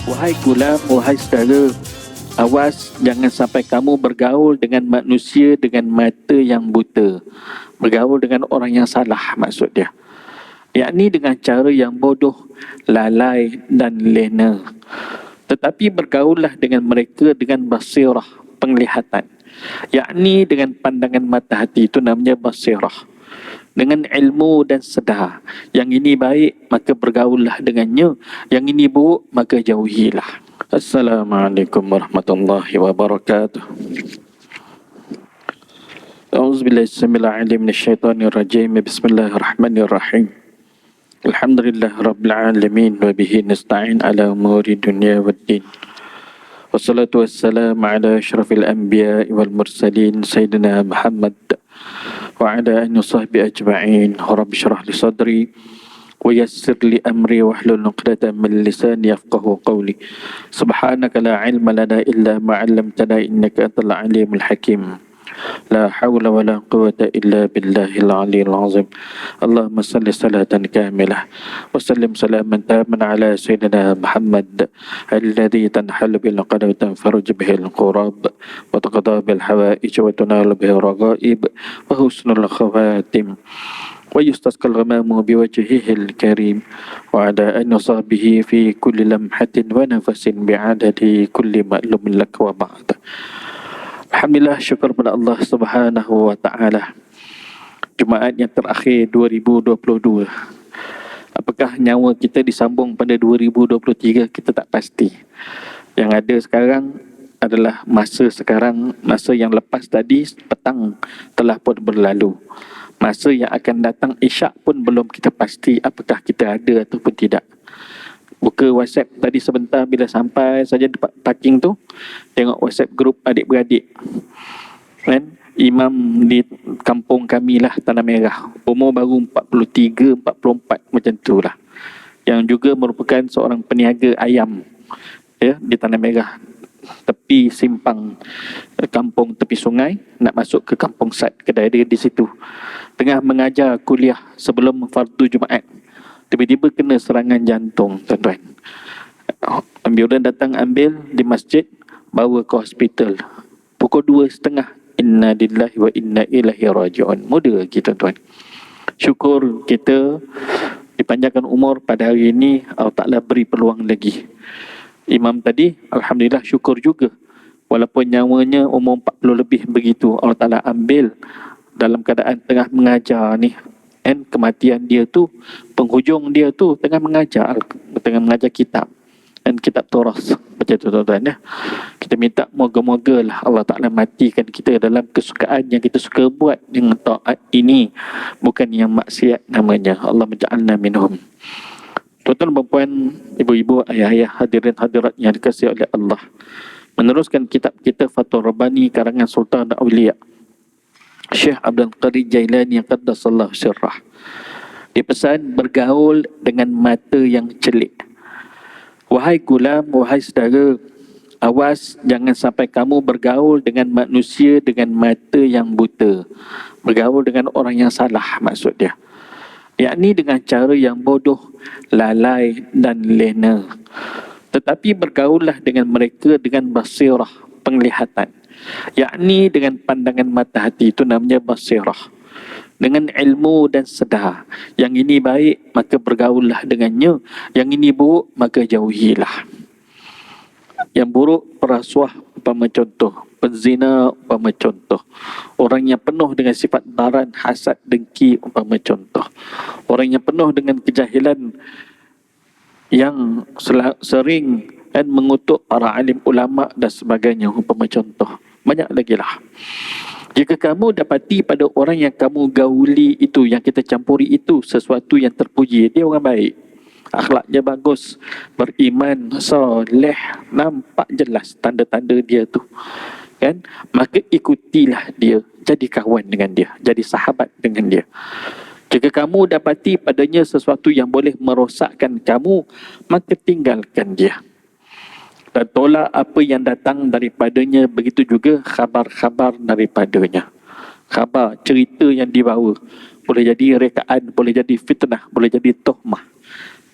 Wahai gulam, wahai saudara, awas jangan sampai kamu bergaul dengan manusia dengan mata yang buta. Bergaul dengan orang yang salah maksud dia. Yakni dengan cara yang bodoh, lalai dan lena. Tetapi bergaullah dengan mereka dengan basirah, penglihatan. Yakni dengan pandangan mata hati, itu namanya basirah. Dengan ilmu dan sedar. Yang ini baik, maka bergaullah dengannya. Yang ini buruk, maka jauhilah. Assalamualaikum warahmatullahi wabarakatuh. A'udzubillahi samil alim minasyaitonir rajim. Bismillahirrahmanirrahim. Alhamdulillah rabbil alamin wa bihi nasta'in ala umuri dunya waddin. Wassalatu wassalamu ala asyrafil anbiya'i wal mursalin sayyidina Muhammad wa ala alihi wasahbihi ajma'in. Rabbi syrah li sadri wa yassir li amri wahlul 'uqdatam min lisani yafqahu qawli. Subhanaka la ilma lana illa ma 'allamtana innaka antal alimul hakim. La hawla wa la quwwata illa billahil aliyyil azim. Allahumma salli salatan kamilah wa sallim salaman taman ala sayyidina Muhammad alladhi tanhalu bil qadam wa tanfaruj bihil qurab wa taqda bil hawaij wa tunalu bihil raghaib wa husnul khawatim wa yustasqal ghamamu biwajhihil karim wa ala alihi wa sahbihi fi kulli lamhatin wa nafasin bi'adadi kulli ma'lumin lak wa ba'd. Alhamdulillah, syukur pada Allah Subhanahu wa taala. Jumaat yang terakhir 2022. Apakah nyawa kita disambung pada 2023, kita tak pasti. Yang ada sekarang adalah masa sekarang, masa yang lepas tadi petang telah pun berlalu. Masa yang akan datang isyak pun belum kita pasti apakah kita ada ataupun tidak. Buka WhatsApp tadi sebentar, bila sampai saja di parking tu, tengok WhatsApp grup adik-beradik. Kan? Imam di kampung kami lah, Tanah Merah. Umur baru 43, 44 macam tu lah. Yang juga merupakan seorang peniaga ayam, ya, di Tanah Merah. Tepi simpang kampung tepi sungai, nak masuk ke kampung Sat, kedai dia di situ. Tengah mengajar kuliah sebelum fardu Jumaat. Tiba-tiba kena serangan jantung, tuan-tuan. Ambulan datang ambil di masjid, bawa ke hospital. Pukul 2.30. Inna lillahi wa inna ilaihi raji'un. Muda lagi, tuan-tuan. Syukur kita dipanjangkan umur pada hari ini, Allah Ta'ala beri peluang lagi. Imam tadi, Alhamdulillah syukur juga. Walaupun nyawanya umur 40 lebih begitu, Allah Ta'ala ambil dalam keadaan tengah mengajar ni. Dan kematian dia tu, penghujung dia tu tengah mengajar kitab. Dan kitab Taurat. Macam tu, tuan-tuan, ya. Kita minta moga-moga lah Allah Ta'ala matikan kita dalam kesukaan yang kita suka buat dengan taat ini. Bukan yang maksiat namanya. Allah menja'alna minhum. Tuan-tuan, perempuan, ibu-ibu, ayah-ayah, hadirin hadirat yang dikasihi oleh Allah. Meneruskan kitab kita Fathur Rabbani karangan Sultan Aulia Syekh Abdul Qadir Jailani yang qaddasallahu sirrah. Dia pesan bergaul dengan mata yang celik. Wahai gulam, wahai saudara, awas jangan sampai kamu bergaul dengan manusia dengan mata yang buta. Bergaul dengan orang yang salah maksud dia. Yakni dengan cara yang bodoh, lalai dan lena. Tetapi bergaullah dengan mereka dengan basirah, penglihatan. Yakni dengan pandangan mata hati, itu namanya basirah. Dengan ilmu dan sedar. Yang ini baik, maka bergaullah dengannya. Yang ini buruk, maka jauhilah. Yang buruk, perasuah umpama contoh, penzina umpama contoh, orang yang penuh dengan sifat daran, hasad, dengki umpama contoh, orang yang penuh dengan kejahilan, yang sering dan mengutuk para alim ulama dan sebagainya umpama contoh. Banyak lagi lah. Jika kamu dapati pada orang yang kamu gauli itu, yang kita campuri itu, sesuatu yang terpuji, dia orang baik, akhlaknya bagus, beriman, soleh, nampak jelas tanda-tanda dia tu, kan? Maka ikutilah dia, jadi kawan dengan dia, jadi sahabat dengan dia. Jika kamu dapati padanya sesuatu yang boleh merosakkan kamu, maka tinggalkan dia dan tolak apa yang datang daripadanya. Begitu juga khabar-khabar daripadanya. Khabar, cerita yang dibawa, boleh jadi rekaan, boleh jadi fitnah, boleh jadi tuhmah.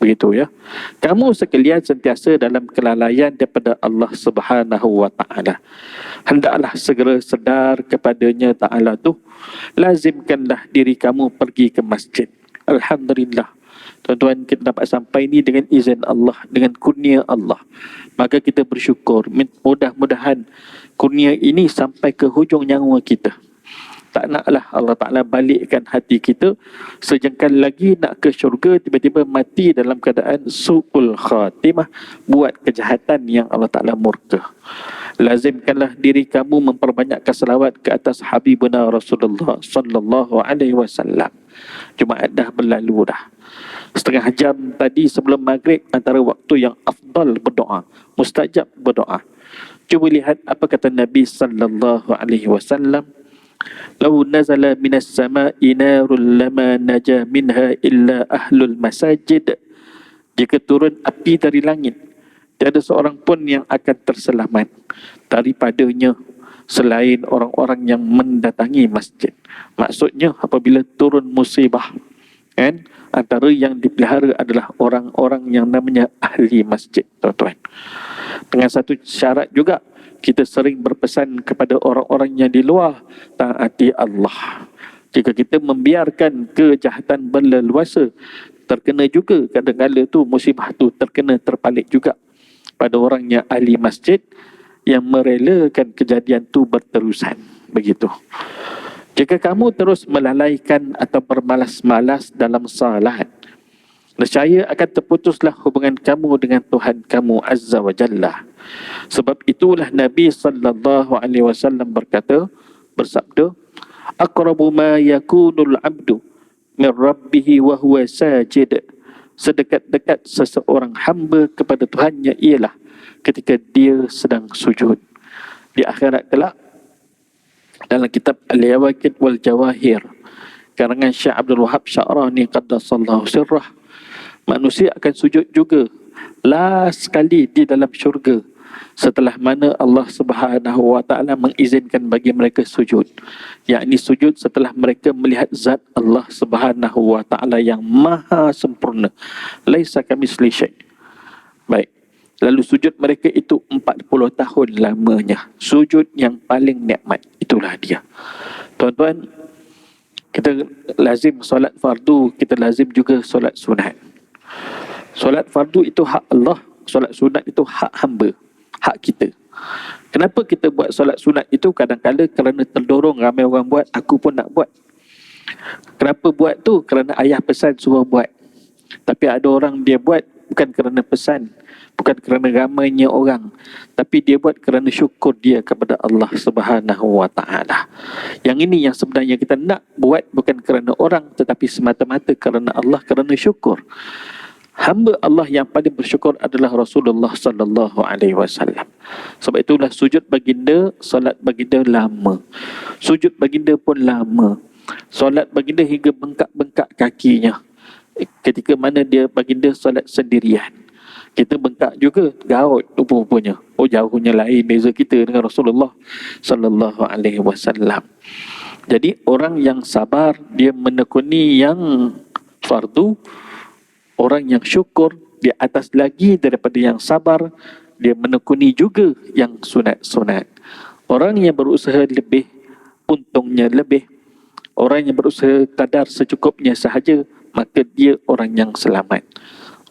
Begitu ya. Kamu sekalian sentiasa dalam kelalaian daripada Allah Subhanahu wa taala. Hendaklah segera sedar kepadanya taala tu. Lazimkanlah diri kamu pergi ke masjid. Alhamdulillah. Tuan-tuan, kita dapat sampai ni dengan izin Allah, dengan kurnia Allah. Maka kita bersyukur. Mudah-mudahan kurnia ini sampai ke hujung nyawa kita. Tak naklah Allah Ta'ala balikkan hati kita sejengkal lagi nak ke syurga, tiba-tiba mati dalam keadaan su'ul khatimah, buat kejahatan yang Allah Ta'ala murka. Lazimkanlah diri kamu memperbanyakkan selawat ke atas Habibuna Rasulullah sallallahu alaihi wasallam. Jumaat dah berlalu dah. Setengah jam tadi sebelum maghrib antara waktu yang afdal berdoa, mustajab berdoa. Cuba lihat apa kata Nabi sallallahu alaihi wasallam. Lau nazala minas sama'i narun lama naja minha illa ahlul masajid. Jika turun api dari langit, tiada seorang pun yang akan terselamat daripadanya selain orang-orang yang mendatangi masjid. Maksudnya apabila turun musibah, kan, antara yang dipelihara adalah orang-orang yang namanya ahli masjid, tuan-tuan. Dengan satu syarat juga, kita sering berpesan kepada orang-orang yang di luar, taati Allah. Jika kita membiarkan kejahatan berleluasa, terkena juga kadang-kadang tu musibah tu terpalit juga pada orang yang ahli masjid yang merelakan kejadian tu berterusan. Begitu. Jika kamu terus melalaikan atau bermalas-malas dalam salat, nescaya akan terputuslah hubungan kamu dengan Tuhan kamu Azza wa Jalla. Sebab itulah Nabi sallallahu alaihi wasallam bersabda, aqrabu ma yakunul abdu min rabbih wa huwa sajid. Sedekat-dekat seseorang hamba kepada Tuhannya ialah ketika dia sedang sujud. Di akhirat kelak, dalam kitab Al-Yawaqit wal Jawahir karangan Syekh Abdul Wahab Sya'rani qaddasallahu sirrah, manusia akan sujud juga last sekali di dalam syurga setelah mana Allah Subhanahu wa taala mengizinkan bagi mereka sujud, yakni sujud setelah mereka melihat zat Allah Subhanahu wa taala yang maha sempurna, laisa kamitsli syai'. Baik, lalu sujud mereka itu 40 tahun lamanya, sujud yang paling nikmat. Itulah dia, tuan-tuan. Kita lazim solat fardu, kita lazim juga solat sunat. Solat fardu itu hak Allah, solat sunat itu hak hamba, hak kita. Kenapa kita buat solat sunat itu? Kadang-kadang kerana terdorong ramai orang buat, aku pun nak buat. Kenapa buat tu? Kerana ayah pesan suruh buat. Tapi ada orang dia buat bukan kerana pesan, bukan kerana ramainya orang, tapi dia buat kerana syukur dia kepada Allah Subhanahu wa taala. Yang ini yang sebenarnya kita nak buat bukan kerana orang, tetapi semata-mata kerana Allah, kerana syukur. Hamba Allah yang paling bersyukur adalah Rasulullah sallallahu alaihi wasallam. Sebab itulah sujud baginda, solat baginda lama. Sujud baginda pun lama. Solat baginda hingga bengkak-bengkak kakinya. Ketika mana dia baginda solat sendirian, kita bengkak juga, gaut rupa-rupanya. Oh, jauhnya lain beza kita dengan Rasulullah sallallahu alaihi wasallam. Jadi orang yang sabar dia menekuni yang fardu, orang yang syukur di atas lagi daripada yang sabar, dia menekuni juga yang sunat-sunat. Orang yang berusaha lebih, untungnya lebih. Orang yang berusaha kadar secukupnya sahaja, maka dia orang yang selamat.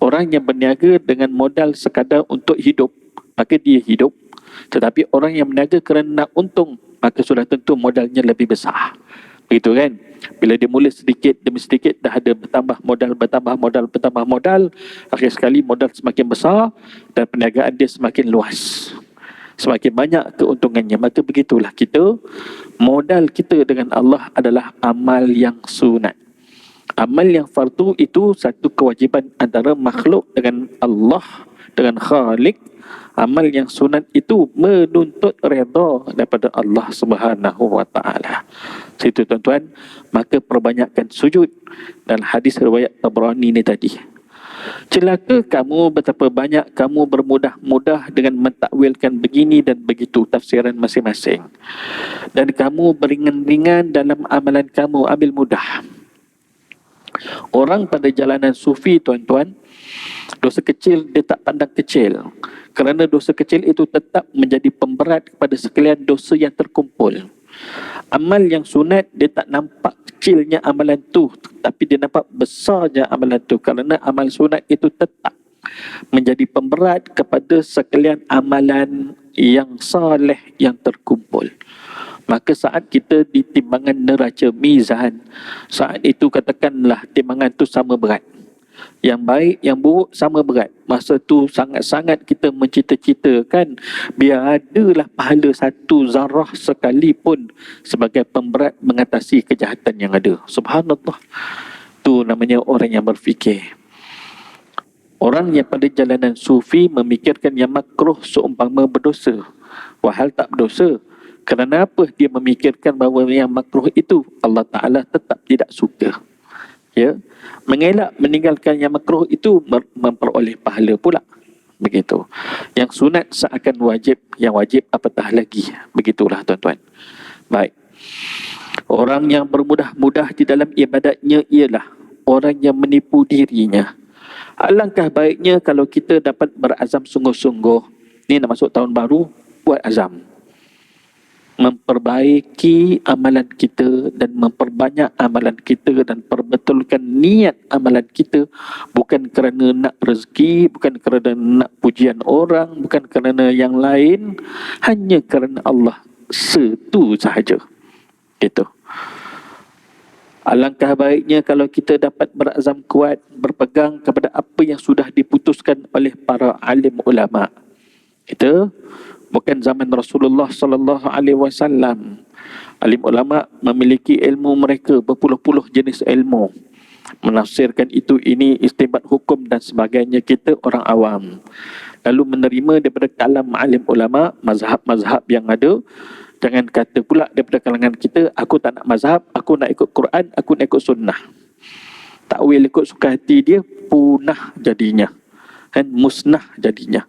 Orang yang berniaga dengan modal sekadar untuk hidup, maka dia hidup. Tetapi orang yang berniaga kerana nak untung, maka sudah tentu modalnya lebih besar. Begitu kan? Bila dia mula sedikit demi sedikit, dah ada bertambah modal, akhir sekali modal semakin besar dan perniagaan dia semakin luas, semakin banyak keuntungannya. Maka begitulah kita, modal kita dengan Allah adalah amal yang sunat. Amal yang fardu itu satu kewajiban antara makhluk dengan Allah, dengan Khalik. Amal yang sunat itu menuntut redha daripada Allah Subhanahu wa taala. Situ tuan-tuan, maka perbanyakkan sujud. Dan hadis riwayat Tabrani ni tadi, celaka kamu betapa banyak kamu bermudah-mudah dengan mentakwilkan begini dan begitu tafsiran masing-masing, dan kamu beringan-ringan dalam amalan kamu, ambil mudah. Orang pada jalanan sufi, tuan-tuan, Dosa kecil dia tak pandang kecil, kerana dosa kecil itu tetap menjadi pemberat kepada sekalian dosa yang terkumpul. Amal yang sunat dia tak nampak kecilnya amalan tu, tapi dia nampak besarnya amalan tu, kerana amal sunat itu tetap menjadi pemberat kepada sekalian amalan yang soleh yang terkumpul. Maka saat kita di timbangan neraca mizan, saat itu katakanlah timbangan tu sama berat. Yang baik, yang buruk sama berat. Masa tu sangat-sangat kita mencita-citakan biar adalah pahala satu zarah sekalipun sebagai pemberat mengatasi kejahatan yang ada. Subhanallah. Tu namanya orang yang berfikir. Orang yang pada jalanan sufi memikirkan yang makruh seumpama berdosa. Wahal tak berdosa. Kerana apa dia memikirkan bahawa yang makruh itu Allah Ta'ala tetap tidak suka. Ya, mengelak meninggalkan yang makruh itu memperoleh pahala pula. Begitu. Yang sunat seakan wajib, yang wajib apatah lagi. Begitulah tuan-tuan. Baik. Orang yang bermudah-mudah di dalam ibadatnya ialah orang yang menipu dirinya. Alangkah baiknya kalau kita dapat berazam sungguh-sungguh. Ni nak masuk tahun baru, buat azam. Memperbaiki amalan kita dan memperbanyak amalan kita dan perbetulkan niat amalan kita, bukan kerana nak rezeki, bukan kerana nak pujian orang, bukan kerana yang lain, hanya kerana Allah setu sahaja. Gitu. Alangkah baiknya kalau kita dapat berazam kuat, berpegang kepada apa yang sudah diputuskan oleh para alim ulama. Kita bukan zaman Rasulullah sallallahu alaihi wasallam. Alim ulama memiliki ilmu mereka, berpuluh-puluh jenis ilmu. Menafsirkan itu, ini, istinbat hukum dan sebagainya. Kita orang awam. Lalu menerima daripada kalam alim ulama, mazhab-mazhab yang ada. Jangan kata pula daripada kalangan kita, aku tak nak mazhab, aku nak ikut Quran, aku nak ikut sunnah. Takwil ikut suka hati dia, punah jadinya. Dan musnah jadinya.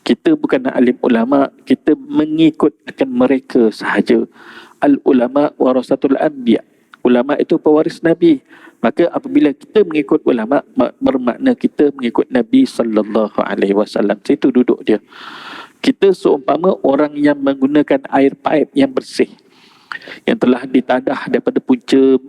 Kita bukan alim ulama, kita mengikut akan mereka sahaja. Al-ulama warasatul anbiya. Ulama itu pewaris Nabi. Maka apabila kita mengikut ulama, bermakna kita mengikut Nabi sallallahu alaihi wasallam. Situ duduk dia. Kita seumpama orang yang menggunakan air paip yang bersih, yang telah ditadah daripada punca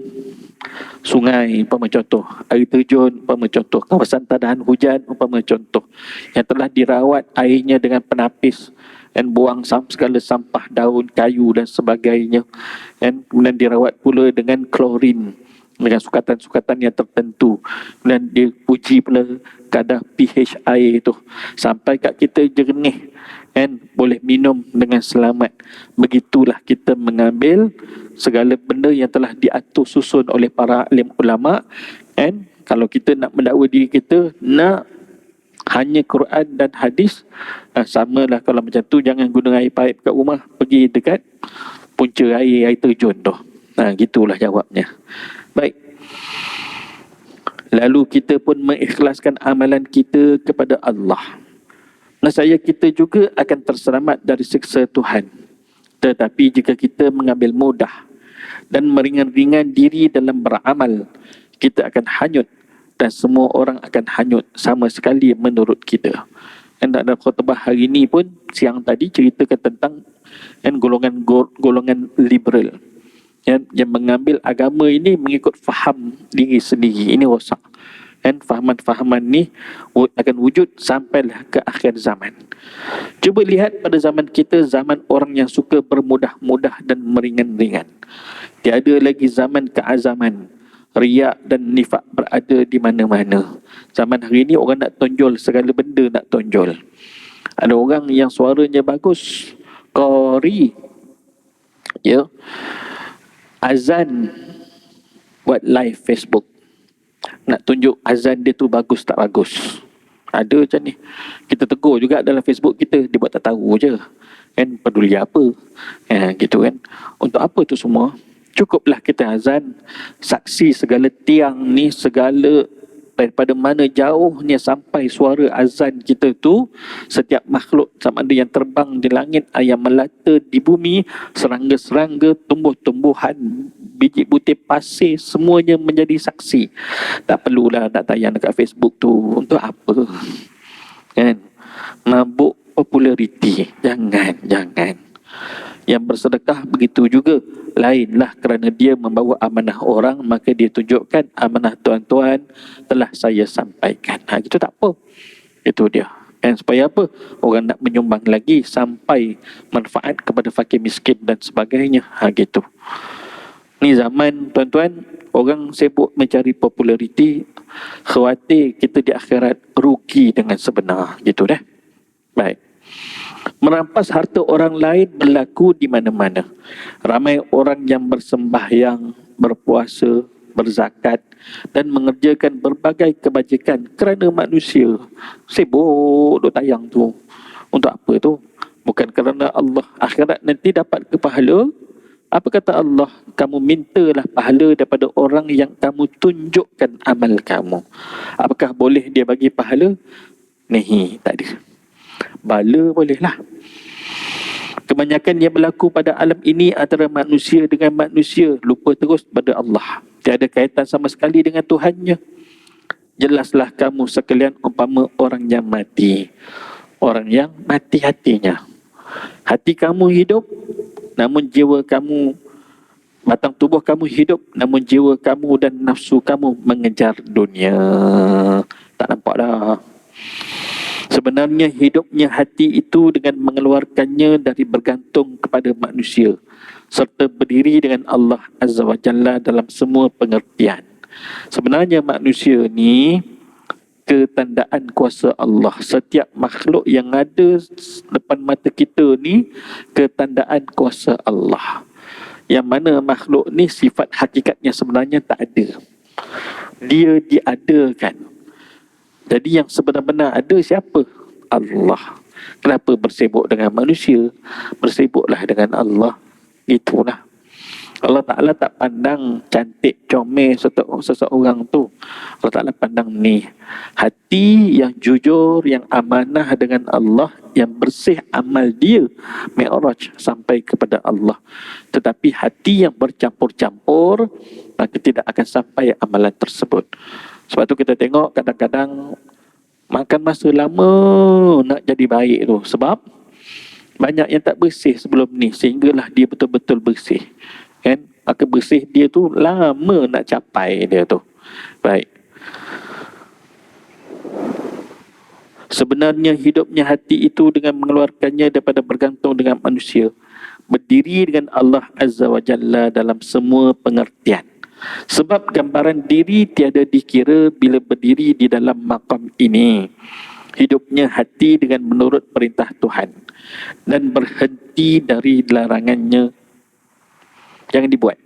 sungai, umpama contoh, air terjun, umpama contoh, kawasan tadahan hujan, umpama contoh, yang telah dirawat airnya dengan penapis dan buang segala sampah, daun, kayu dan sebagainya, dan kemudian dirawat pula dengan klorin, dengan sukatan-sukatan yang tertentu, dan diuji pula kadar pH air itu sampai kat kita jernih dan boleh minum dengan selamat. Begitulah kita mengambil segala benda yang telah diatur susun oleh para alim ulama. And kalau kita nak mendakwa diri kita nak hanya Quran dan hadis, samalah kalau macam tu, jangan guna air paip kat rumah, pergi dekat punca air terjun tu. Gitulah jawabnya. Baik. Lalu kita pun mengikhlaskan amalan kita kepada Allah. Nescaya kita juga akan terselamat dari siksa Tuhan. Tetapi jika kita mengambil mudah dan meringan-ringan diri dalam beramal, kita akan hanyut dan semua orang akan hanyut sama sekali menurut kita. Dan dalam khutbah hari ini pun, siang tadi ceritakan tentang golongan liberal yang mengambil agama ini mengikut faham diri sendiri. Ini rosak. Dan fahaman-fahaman ni akan wujud sampailah ke akhir zaman. Cuba lihat pada zaman kita, zaman orang yang suka bermudah-mudah dan meringan-ringan. Tiada lagi zaman keazaman, riak dan nifak berada di mana-mana. Zaman hari ini orang nak tonjol, segala benda nak tonjol. Ada orang yang suaranya bagus, qari, ya, azan buat live Facebook, nak tunjuk azan dia tu bagus tak bagus. Ada macam ni. Kita tegur juga dalam Facebook kita, dia buat tak tahu je. Kan, peduli apa? Gitu kan. Untuk apa tu semua? Cukuplah kita azan, saksi segala tiang ni, segala daripada mana jauhnya sampai suara azan kita tu, setiap makhluk sama ada yang terbang di langit, yang melata di bumi, serangga-serangga, tumbuh-tumbuhan, biji butir pasir, semuanya menjadi saksi. Tak perlulah nak tayang dekat Facebook tu. Untuk apa? Kan? Mabuk populariti. Jangan. Yang bersedekah begitu juga. Lainlah kerana dia membawa amanah orang, maka dia tunjukkan amanah tuan-tuan telah saya sampaikan. Gitu tak apa. Itu dia. Dan supaya apa? Orang nak menyumbang lagi sampai manfaat kepada fakir miskin dan sebagainya. Gitu. Ni zaman tuan-tuan, orang sibuk mencari populariti, khawatir kita di akhirat rugi dengan sebenar. Gitu dah. Baik. Merampas harta orang lain berlaku di mana-mana. Ramai orang yang bersembahyang, berpuasa, berzakat dan mengerjakan berbagai kebajikan kerana manusia. Sibuk duk tayang tu. Untuk apa tu? Bukan kerana Allah akhirat nanti dapat ke pahala. Apa kata Allah? Kamu mintalah pahala daripada orang yang kamu tunjukkan amal kamu. Apakah boleh dia bagi pahala? Nahi, tak ada. Bala bolehlah. Kebanyakan yang berlaku pada alam ini antara manusia dengan manusia lupa terus pada Allah. Tiada kaitan sama sekali dengan Tuhannya. Jelaslah kamu sekalian umpama orang yang mati. Orang yang mati hatinya. Hati kamu hidup, namun jiwa kamu, batang tubuh kamu hidup, namun jiwa kamu dan nafsu kamu mengejar dunia. Tak nampak dah. Sebenarnya hidupnya hati itu dengan mengeluarkannya dari bergantung kepada manusia serta berdiri dengan Allah Azza wa Jalla dalam semua pengertian. Sebenarnya manusia ni ketandaan kuasa Allah. Setiap makhluk yang ada depan mata kita ni ketandaan kuasa Allah. Yang mana makhluk ni sifat hakikatnya sebenarnya tak ada. Dia diadakan. Jadi yang sebenar-benar ada siapa? Allah. Kenapa bersibuk dengan manusia? Bersibuklah dengan Allah. Itulah. Allah Ta'ala tak pandang cantik, comel seseorang tu. Allah Ta'ala pandang ni. Hati yang jujur, yang amanah dengan Allah, yang bersih amal dia. Mi'raj sampai kepada Allah. Tetapi hati yang bercampur-campur, maka tidak akan sampai amalan tersebut. Sebab tu kita tengok kadang-kadang makan masa lama nak jadi baik tu. Sebab banyak yang tak bersih sebelum ni, sehinggalah dia betul-betul bersih. Kan? Maka bersih dia tu lama nak capai dia tu. Baik. Sebenarnya hidupnya hati itu dengan mengeluarkannya daripada bergantung dengan manusia. Berdiri dengan Allah Azza wa Jalla dalam semua pengertian. Sebab gambaran diri tiada dikira bila berdiri di dalam maqam ini. Hidupnya hati dengan menurut perintah Tuhan dan berhenti dari larangannya yang dibuat.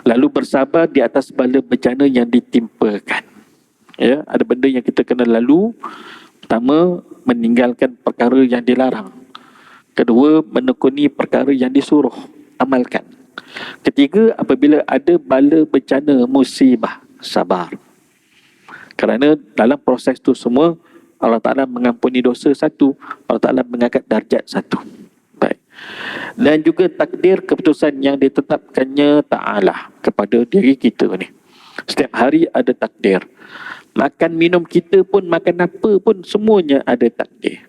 Lalu bersabar di atas bala bencana yang ditimpakan. Ya, ada benda yang kita kena lalu. Pertama, meninggalkan perkara yang dilarang. Kedua, menekuni perkara yang disuruh. Amalkan. Ketiga, apabila ada bala bencana, musibah, sabar. Kerana dalam proses tu semua, Allah Ta'ala mengampuni dosa satu, Allah Ta'ala mengangkat darjat satu. Baik. Dan juga takdir keputusan yang ditetapkannya Ta'ala kepada diri kita ni. Setiap hari ada takdir. Makan minum kita pun, makan apa pun, semuanya ada takdir.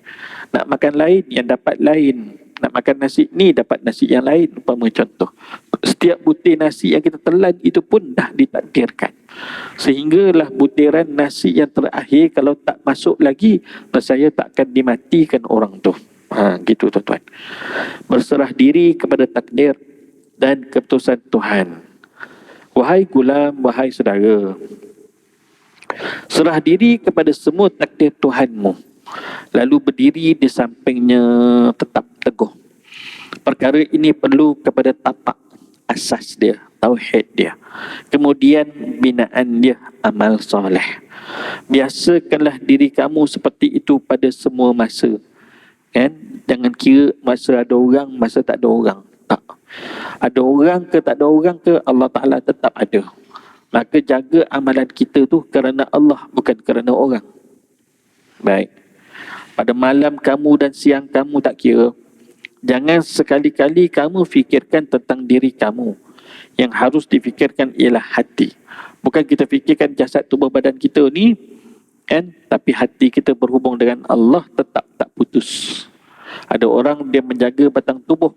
Nak makan lain, yang dapat lain. Nak makan nasi ni, dapat nasi yang lain. Umpama contoh, setiap butir nasi yang kita telan itu pun dah ditakdirkan. Sehinggalah butiran nasi yang terakhir kalau tak masuk lagi, saya tak akan dimatikan orang tu. Gitu tuan-tuan. Berserah diri kepada takdir dan keputusan Tuhan. Wahai gulam, wahai saudara, serah diri kepada semua takdir Tuhanmu. Lalu berdiri di sampingnya tetap teguh. Perkara ini perlu kepada tapak asas dia, tauhid dia. Kemudian binaan dia, amal soleh. Biasakanlah diri kamu seperti itu pada semua masa. Kan? Jangan kira masa ada orang, masa tak ada orang. Tak. Ada orang ke tak ada orang ke, Allah Ta'ala tetap ada. Maka jaga amalan kita tu kerana Allah, bukan kerana orang. Baik. Pada malam kamu dan siang kamu tak kira. Jangan sekali-kali kamu fikirkan tentang diri kamu. Yang harus difikirkan ialah hati. Bukan kita fikirkan jasad tubuh badan kita ni, kan? Tapi hati kita berhubung dengan Allah tetap tak putus. Ada orang dia menjaga batang tubuh,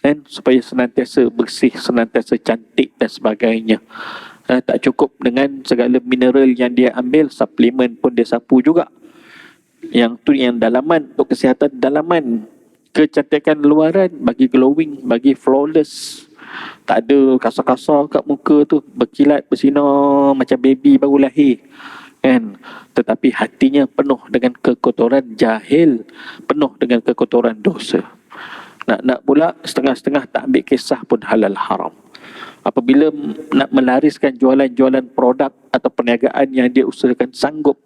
kan, supaya senantiasa bersih, senantiasa cantik dan sebagainya. Tak cukup dengan segala mineral yang dia ambil, suplemen pun dia sapu juga. Yang tu yang dalaman, untuk kesihatan dalaman. Kecantikan luaran, bagi glowing, bagi flawless. Tak ada kasar-kasar kat muka tu, berkilat, bersinar macam baby baru lahir, kan? Tetapi hatinya penuh dengan kekotoran jahil, penuh dengan kekotoran dosa. Nak pula setengah-setengah tak ambil kisah pun halal haram. Apabila nak melariskan jualan-jualan produk atau perniagaan yang dia usahakan, sanggup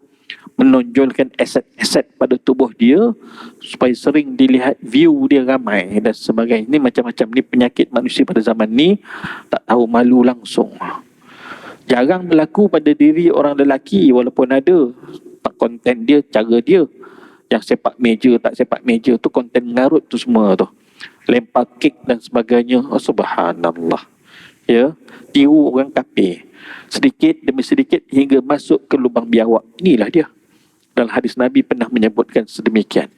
menonjolkan aset-aset pada tubuh dia supaya sering dilihat, view dia ramai dan sebagainya. Ini macam-macam ni penyakit manusia pada zaman ni, tak tahu malu langsung. Jarang berlaku pada diri orang lelaki, walaupun ada, tak konten dia, cara dia. Yang sepak meja, tak sepak meja tu konten ngarut tu semua tu. Lempar kek dan sebagainya. Oh, subhanallah. Ya, tiru orang kafir. Sedikit demi sedikit hingga masuk ke lubang biawak. Inilah dia. Dalam hadis Nabi pernah menyebutkan sedemikian.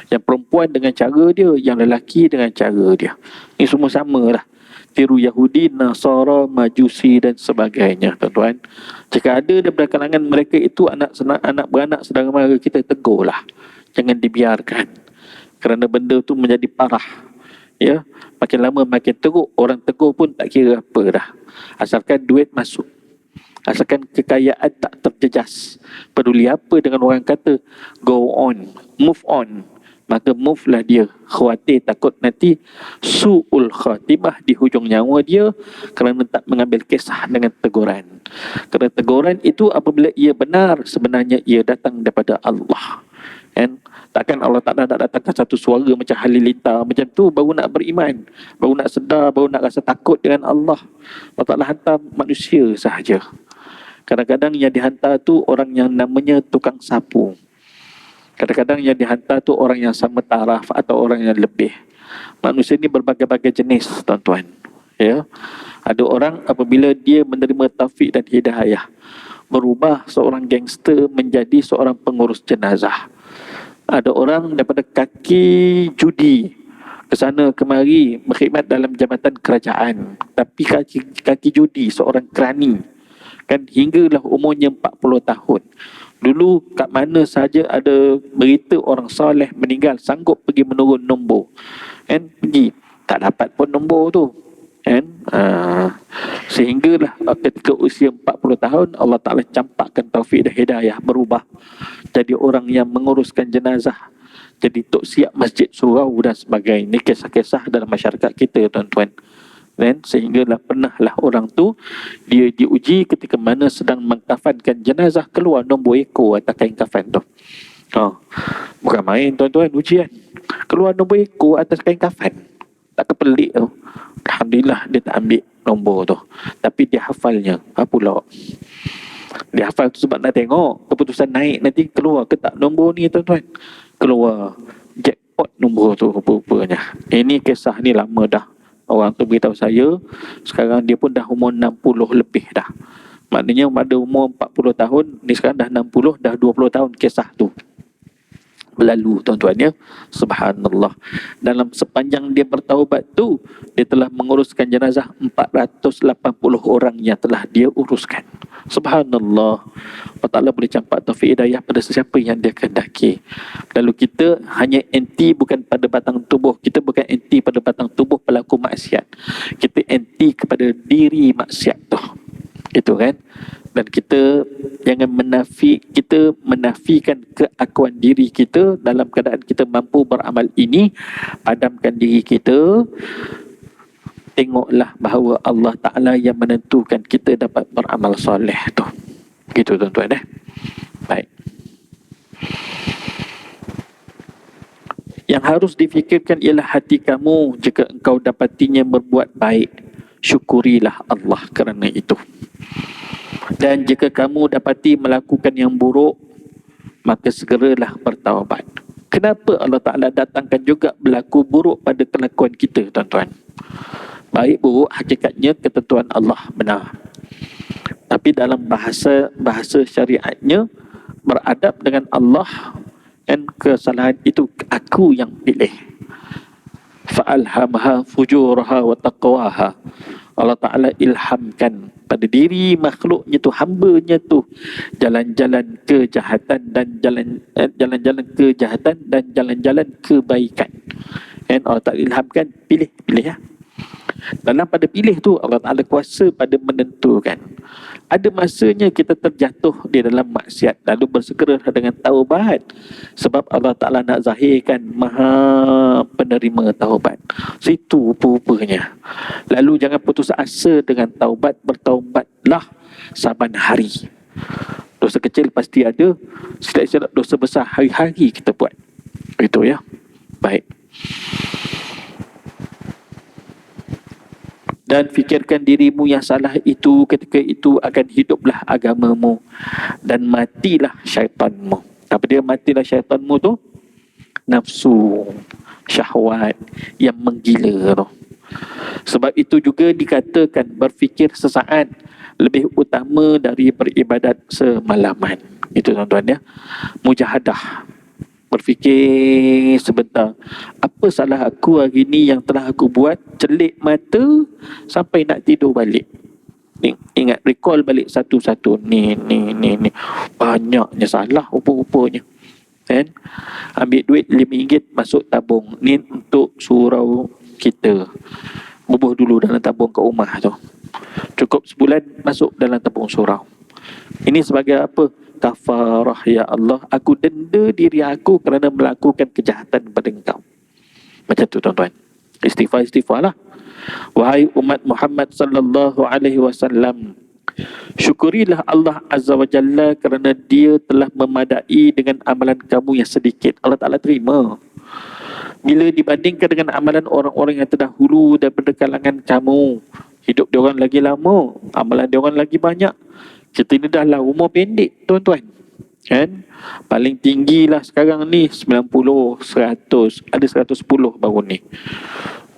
Yang perempuan dengan cara dia, yang lelaki dengan cara dia. Ini semua samalah. Tiru Yahudi, Nasara, Majusi dan sebagainya, tuan-tuan. Jika ada daripada kalangan mereka itu anak beranak saudara mara kita, tegurlah. Jangan dibiarkan. Kerana benda tu menjadi parah. Ya, makin lama makin teruk. Orang tegur pun tak kira apa dah. Asalkan duit masuk, asalkan kekayaan tak terjejas. Peduli apa dengan orang kata, go on, move on. Maka move lah dia. Khawatir takut nanti su'ul khatimah di hujung nyawa dia kerana tak mengambil kisah dengan teguran. Kerana teguran itu apabila ia benar, sebenarnya ia datang daripada Allah. Kan? Takkan Allah Ta'ala nak datangkan satu suara macam halilintar macam tu baru nak beriman, baru nak sedar, baru nak rasa takut dengan Allah. Allah Ta'ala hantar manusia sahaja. Kadang-kadang yang dihantar tu orang yang namanya tukang sapu. Kadang-kadang yang dihantar tu orang yang sama taraf atau orang yang lebih. Manusia ni berbagai-bagai jenis, tuan-tuan. Ya. Ada orang apabila dia menerima taufik dan hidayah, berubah seorang gangster menjadi seorang pengurus jenazah. Ada orang daripada kaki judi ke sana kemari berkhidmat dalam jabatan kerajaan, tapi kaki judi, seorang kerani, kan, hinggalah umurnya 40 tahun. Dulu kat mana saja ada berita orang soleh meninggal, sanggup pergi menurun nombor, kan, pergi, tak dapat pun nombor tu, kan. Sehinggalah ketika usia 40 tahun Allah Ta'ala campakkan taufik dan hidayah, berubah jadi orang yang menguruskan jenazah, jadi tok siap masjid surau dan sebagainya. Ini kisah-kisah dalam masyarakat kita, tuan-tuan. Dan sehinggalah pernahlah orang tu dia diuji ketika mana sedang mengkafankan jenazah, keluar nombor ekor atas kain kafan tu. Bukan main, tuan-tuan, ujian. Keluar nombor ekor atas kain kafan. Tak kepelik tu. Alhamdulillah dia tak ambil nombor tu, tapi dia hafalnya. Apa pula? Dia hafal tu sebab nak tengok keputusan naik nanti keluar ke tak nombor ni, tuan-tuan. Keluar jackpot nombor tu rupanya. Ini kisah ni lama dah. Orang tu beritahu saya, sekarang dia pun dah umur 60 lebih dah. Maknanya pada umur 40 tahun, ni sekarang dah 60, dah 20 tahun kisah tu berlalu, tuan-tuan, ya. Subhanallah. Dalam sepanjang dia bertaubat tu, dia telah menguruskan jenazah 480 orang yang telah dia uruskan. Subhanallah. Allah Ta'ala boleh campak taufik hidayah pada sesiapa yang dia kehendaki. Lalu kita hanya anti bukan pada batang tubuh. Kita bukan anti pada batang tubuh pelaku maksiat. Kita anti kepada diri maksiat tu. Itu kan. Dan kita jangan menafikan keakuan diri kita. Dalam keadaan kita mampu beramal ini, padamkan diri kita. Tengoklah bahawa Allah Ta'ala yang menentukan kita dapat beramal soleh tu. Gitu, tuan-tuan. Baik. Yang harus difikirkan ialah hati kamu. Jika engkau dapatinya berbuat baik, syukurilah Allah kerana itu. Dan jika kamu dapati melakukan yang buruk, maka segeralah bertaubat. Kenapa Allah Ta'ala datangkan juga berlaku buruk pada kelakuan kita, tuan-tuan? Baik buruk hakikatnya ketentuan Allah benar. Tapi dalam bahasa syariatnya, beradab dengan Allah, dan kesalahan itu aku yang pilih. Fa'alhamha fujuraha wa taqwaha. Allah Ta'ala ilhamkan pada diri makhluknya tu, hambanya tu, jalan-jalan kejahatan dan jalan-jalan kejahatan dan jalan-jalan kebaikan. Dan Allah Ta'ala ilhamkan, pilih ya. Dalam pada pilih tu, Allah Ta'ala kuasa pada menentukan. Ada masanya kita terjatuh di dalam maksiat, lalu bersegera dengan taubat. Sebab Allah Ta'ala nak zahirkan maha penerima taubat. Situ rupa-rupanya. Lalu jangan putus asa dengan taubat, bertaubatlah saban hari. Dosa kecil pasti ada, silap-silap dosa besar hari-hari kita buat. Itu ya. Baik. Dan fikirkan dirimu yang salah itu, ketika itu akan hiduplah agamamu dan matilah syaitanmu. Apa dia matilah syaitanmu tu? Nafsu, syahwat yang menggila tu. Sebab itu juga dikatakan berfikir sesaat lebih utama dari beribadat semalaman. Itu tuan-tuan ya. Mujahadah, berfikir sebentar, apa salah aku hari ni yang telah aku buat, celik mata sampai nak tidur balik. Ingat, recall balik satu-satu. Ni banyaknya salah rupa-rupanya. Kan? Ambil duit RM5 masuk tabung, ni untuk surau kita, bubuh dulu dalam tabung kat rumah tu, cukup sebulan masuk dalam tabung surau. Ini sebagai apa? Kafarah, ya Allah, aku denda diri aku kerana melakukan kejahatan pada engkau. Macam tu tuan-tuan. Istighfar lah. Wahai umat Muhammad sallallahu alaihi wasallam, syukurilah Allah Azza wa Jalla kerana dia telah memadai dengan amalan kamu yang sedikit. Allah Ta'ala terima. Bila dibandingkan dengan amalan orang-orang yang terdahulu daripada kalangan kamu, hidup dia orang lagi lama, amalan dia orang lagi banyak. Kita ni dah lah umur pendek, tuan-tuan. Kan? Paling tinggi lah sekarang ni 90, 100, ada 110 baru ni.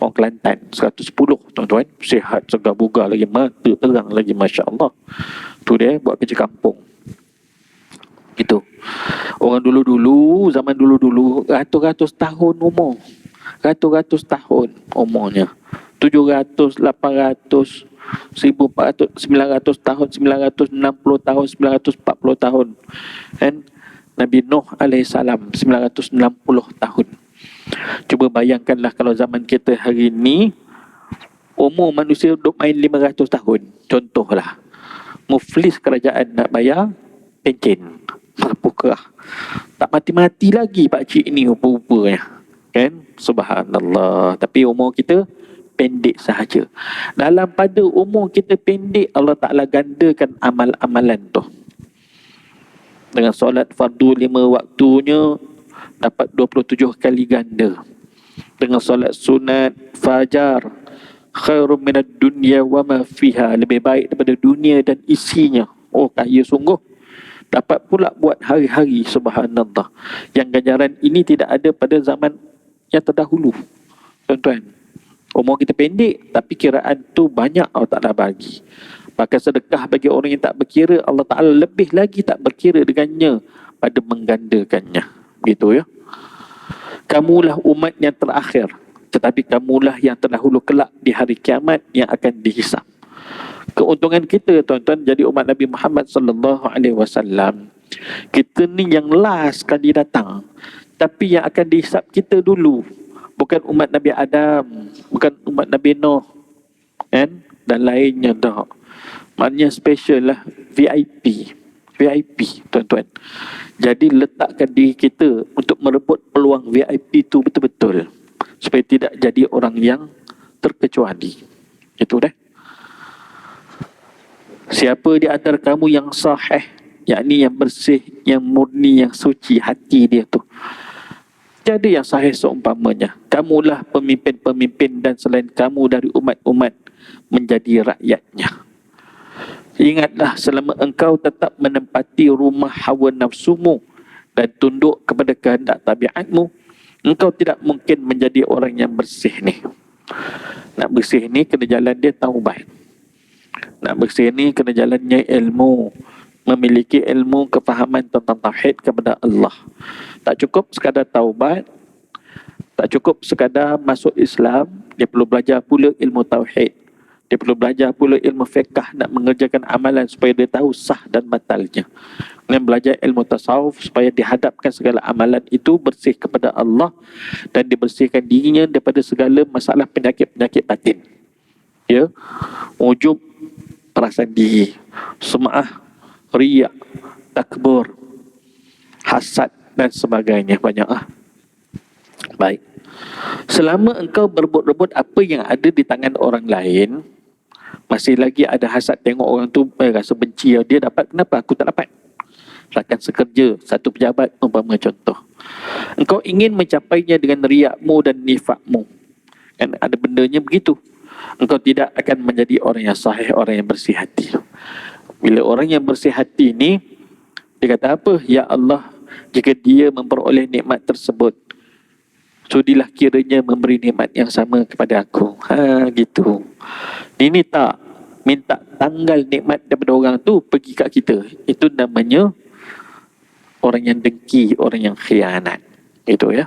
Orang Kelantan 110, tuan-tuan. Sihat, segar bugar lagi, mata terang lagi, Masya Allah. Tu dia buat kerja kampung. Gitu. Orang dulu-dulu, zaman dulu-dulu, ratus-ratus tahun umur. Ratus-ratus tahun umurnya. 700, 800, 1400, 900 tahun, 960 tahun, 940 tahun. Dan Nabi Nuh alaihissalam 960 tahun. Cuba bayangkanlah kalau zaman kita hari ini, umur manusia duduk main 500 tahun. Contohlah, muflis kerajaan nak bayar pencen. Apakah? Tak mati-mati lagi pakcik ni rupa-rupanya. Kan? Subhanallah. Tapi umur kita pendek sahaja. Dalam pada umur kita pendek, Allah Ta'ala gandakan amal-amalan tu. Dengan solat fardu 5 waktunya dapat 27 kali ganda. Dengan solat sunat fajar, khairum minad dunya wa ma fiha, lebih baik daripada dunia dan isinya. Oh, kaya sungguh. Dapat pula buat hari-hari, subhanallah. Yang ganjaran ini tidak ada pada zaman yang terdahulu, tuan-tuan. Umur kita pendek, tapi kiraan tu banyak Allah Ta'ala bagi. Maka sedekah bagi orang yang tak berkira, Allah Ta'ala lebih lagi tak berkira dengannya pada menggandakannya. Gitu ya. Kamulah umat yang terakhir, tetapi kamulah yang terdahulu kelak di hari kiamat yang akan dihisap. Keuntungan kita, tuan-tuan, jadi umat Nabi Muhammad sallallahu alaihi wasallam, kita ni yang last kali datang, tapi yang akan dihisap kita dulu. Bukan umat Nabi Adam, bukan umat Nabi Nuh, kan? Dan lainnya tak. Maknanya special lah, VIP, tuan-tuan. Jadi letakkan diri kita untuk merebut peluang VIP itu betul-betul, supaya tidak jadi orang yang terkecuali. Itu dah. Siapa di antara kamu yang sahih, yakni yang bersih, yang murni, yang suci hati dia tu, jadi yang sahih seumpamanya, kamulah pemimpin-pemimpin dan selain kamu dari umat-umat menjadi rakyatnya. Ingatlah selama engkau tetap menempati rumah hawa nafsumu dan tunduk kepada kehendak tabiatmu, engkau tidak mungkin menjadi orang yang bersih ni. Nak bersih ni kena jalan dia taubat. Nak bersih ni kena jalannya ilmu, memiliki ilmu kefahaman tentang tauhid kepada Allah. Tak cukup sekadar taubat, tak cukup sekadar masuk Islam, dia perlu belajar pula ilmu tauhid. Dia perlu belajar pula ilmu fiqh, nak mengerjakan amalan supaya dia tahu sah dan batalnya. Dan belajar ilmu tasawuf supaya dihadapkan segala amalan itu bersih kepada Allah dan dibersihkan dirinya daripada segala masalah penyakit-penyakit batin. Ya, ujub, perasaan diri, sum'ah, riya, takbur, hasad dan sebagainya. Banyak Baik. Selama engkau berebut-rebut apa yang ada di tangan orang lain, masih lagi ada hasad tengok orang tu rasa benci dia dapat, kenapa aku tak dapat? Rakan sekerja, satu pejabat umpama contoh. Engkau ingin mencapainya dengan riakmu dan nifakmu. Kan ada bendanya begitu. Engkau tidak akan menjadi orang yang sahih, orang yang bersih hati. Bila orang yang bersih hati ni, dia kata apa? Ya Allah, jika dia memperoleh nikmat tersebut, sudilah kiranya memberi nikmat yang sama kepada aku. Gitu. Ini tak minta tanggal nikmat daripada orang tu pergi kat kita. Itu namanya orang yang dengki, orang yang khianat. Itu ya.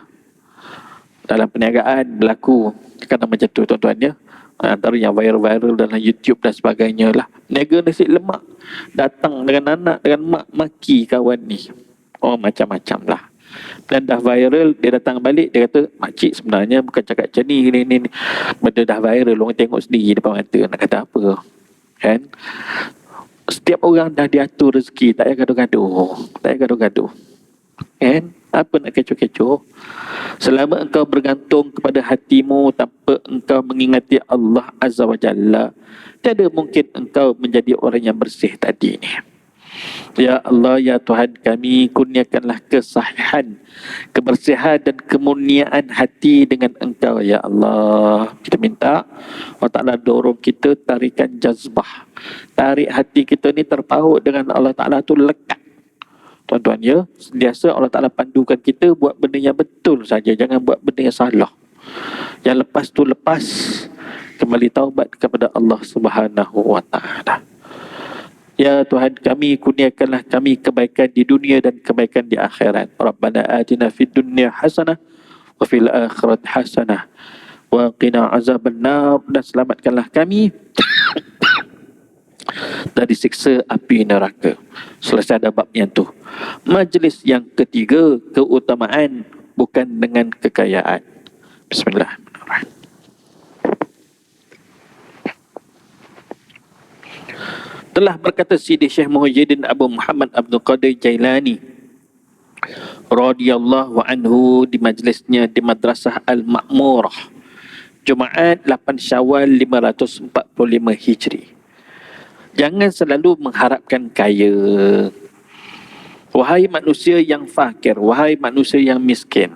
Dalam perniagaan berlaku kadang macam tu tuan-tuan ya. Antara yang viral-viral dalam YouTube dan sebagainya lah. Niaga nasi lemak, datang dengan anak, dengan mak, maki kawan ni. Oh macam-macam lah. Dan dah viral, dia datang balik, dia kata, makcik sebenarnya bukan cakap macam ni. Benda dah viral, orang tengok sendiri depan mata, nak kata apa. Kan? Setiap orang dah diatur rezeki, tak payah gaduh-gaduh. Tak payah gaduh-gaduh. Kan? Apa nak kecoh-kecoh? Selama engkau bergantung kepada hatimu tanpa engkau mengingati Allah Azza wa Jalla, tiada mungkin engkau menjadi orang yang bersih tadi ni. Ya Allah, ya Tuhan kami, kurniakanlah kesahihan, kebersihan dan kemurniaan hati dengan Engkau, ya Allah. Kita minta Allah Ta'ala dorong kita tarikan jazbah. Tarik hati kita ni terpaut dengan Allah Ta'ala tu lekat. Tuan-tuan ya, biasa Allah Ta'ala pandukan kita buat benda yang betul saja, jangan buat benda yang salah. Yang lepas tu lepas, kembali taubat kepada Allah Subhanahu wa Ta'ala. Ya Tuhan kami, kurniakanlah kami kebaikan di dunia dan kebaikan di akhirat. Rabbana atina fid dunya hasanah wa fil akhirat hasanah wa qina azabannar, dan selamatkanlah kami dari siksa api neraka. Selesai ada bab yang tu. Majlis yang ketiga, keutamaan bukan dengan kekayaan. Bismillahirrahmanirrahim. Telah berkata Sidi Syekh Muhyiddin Abu Muhammad Abdul Qadir Jailani radhiyallahu anhu di majlisnya di Madrasah Al-Ma'murah, Jumaat 8 Syawal 545 Hijri. Jangan selalu mengharapkan kaya. Wahai manusia yang fakir, wahai manusia yang miskin,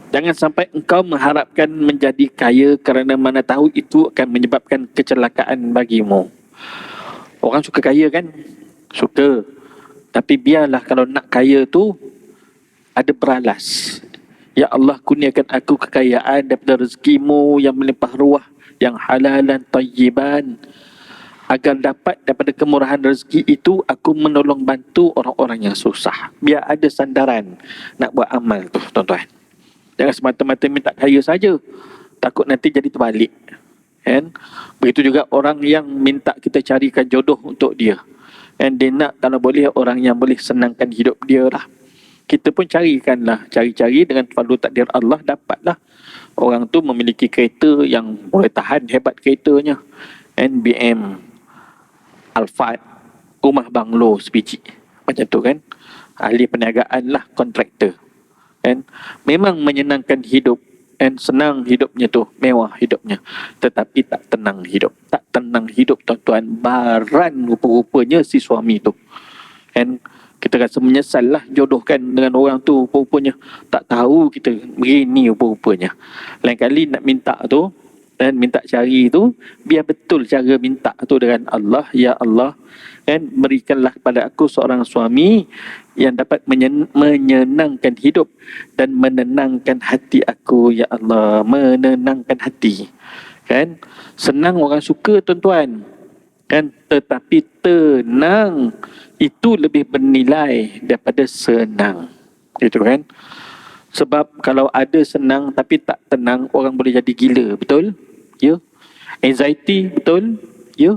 jangan sampai engkau mengharapkan menjadi kaya kerana mana tahu itu akan menyebabkan kecelakaan bagimu. Orang suka kaya kan? Suka. Tapi biarlah kalau nak kaya tu ada beralas. Ya Allah, kurniakan aku kekayaan daripada rezekimu yang melimpah ruah, yang halalan tayyiban, agar dapat daripada kemurahan rezeki itu aku menolong bantu orang-orang yang susah. Biar ada sandaran nak buat amal tu, tuan-tuan. Jangan semata-mata minta kaya saja. Takut nanti jadi terbalik. Kan? Begitu juga orang yang minta kita carikan jodoh untuk dia. Dan dia nak kalau boleh orang yang boleh senangkan hidup dia lah. Kita pun carikanlah. Cari-cari dengan fardu takdir Allah, dapatlah. Orang tu memiliki kereta yang boleh tahan, hebat keretanya. NBM, Alphard, rumah banglo sebiji. Macam tu kan. Ahli perniagaan lah, kontraktor. Kan? Memang menyenangkan hidup. Dan senang hidupnya tu, mewah hidupnya. Tetapi tak tenang hidup. Tak tenang hidup tuan-tuan. Baran rupa-rupanya si suami tu. Dan kita rasa menyesal lah jodohkan dengan orang tu rupa-rupanya. Tak tahu kita begini rupa-rupanya. Lain kali nak minta tu, Dan minta cari tu, biar betul cara minta tu dengan Allah. Ya Allah, kan, berikanlah kepada aku seorang suami yang dapat menyenangkan hidup dan menenangkan hati aku. Ya Allah, menenangkan hati. Kan, senang orang suka tuan-tuan, kan, tetapi tenang itu lebih bernilai daripada senang, gitu kan. Sebab kalau ada senang tapi tak tenang, orang boleh jadi gila, betul? Ya. Anxiety, betul? Ya.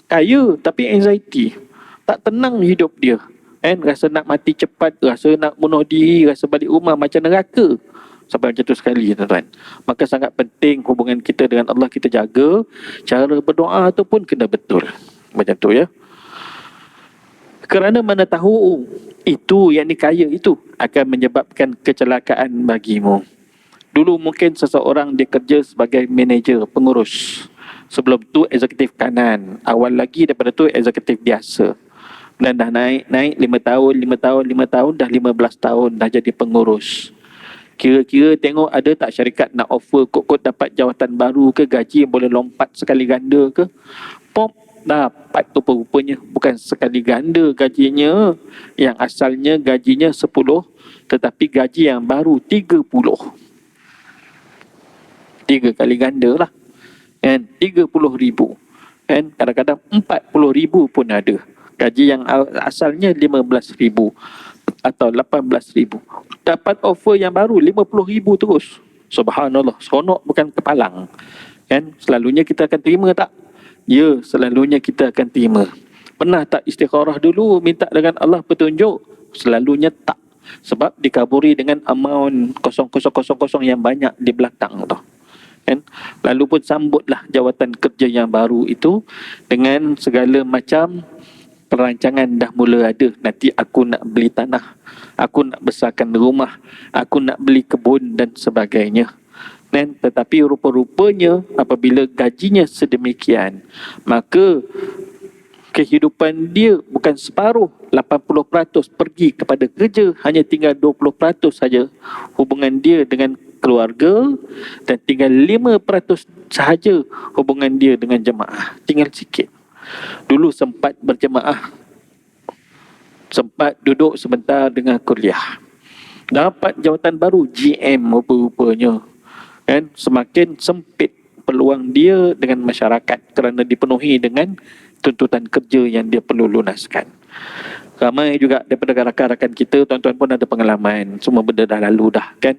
Kaya tapi anxiety, tak tenang hidup dia, kan, rasa nak mati cepat, rasa nak bunuh diri, rasa balik rumah macam neraka, sampai macam tu sekali, tuan-tuan. Maka sangat penting hubungan kita dengan Allah kita jaga. Cara berdoa tu pun kena betul, macam tu ya. Kerana mana tahu itu yang kaya itu akan menyebabkan kecelakaan bagimu. Dulu mungkin seseorang dia kerja sebagai manager, pengurus. Sebelum tu eksekutif kanan. Awal lagi daripada tu eksekutif biasa. Dan dah naik 5 tahun, 5 tahun, dah 15 tahun dah jadi pengurus. Kira-kira tengok ada tak syarikat nak offer kot-kot dapat jawatan baru ke, gaji yang boleh lompat sekali ganda ke. Pop, dapat tu rupanya bukan sekali ganda gajinya. Yang asalnya gajinya 10, tetapi gaji yang baru 30. 3 kali ganda lah, kan, 30,000, kan, kadang-kadang 40,000 pun ada. Gaji yang asalnya 15,000 atau 18,000, dapat offer yang baru 50,000 terus. Subhanallah, seronok bukan kepalang, kan. Selalunya kita akan terima tak? Ya, selalunya kita akan terima. Pernah tak istikharah dulu minta dengan Allah petunjuk? Selalunya tak. Sebab dikaburi dengan amount 0000 yang banyak di belakang tu, kan. Lalu pun sambutlah jawatan kerja yang baru itu dengan segala macam perancangan dah mula ada. Nanti aku nak beli tanah, aku nak besarkan rumah, aku nak beli kebun dan sebagainya. Dan tetapi rupa-rupanya apabila gajinya sedemikian, maka kehidupan dia bukan separuh, 80% pergi kepada kerja, hanya tinggal 20% saja hubungan dia dengan keluarga, dan tinggal 5% sahaja hubungan dia dengan jemaah. Tinggal sikit. Dulu sempat berjemaah, sempat duduk sebentar dengan kuliah, dapat jawatan baru GM rupa-rupanya, kan. Semakin sempit peluang dia dengan masyarakat kerana dipenuhi dengan tuntutan kerja yang dia perlu lunaskan. Ramai juga daripada rakan-rakan kita, tuan-tuan pun ada pengalaman, semua benda dah lalu dah, kan.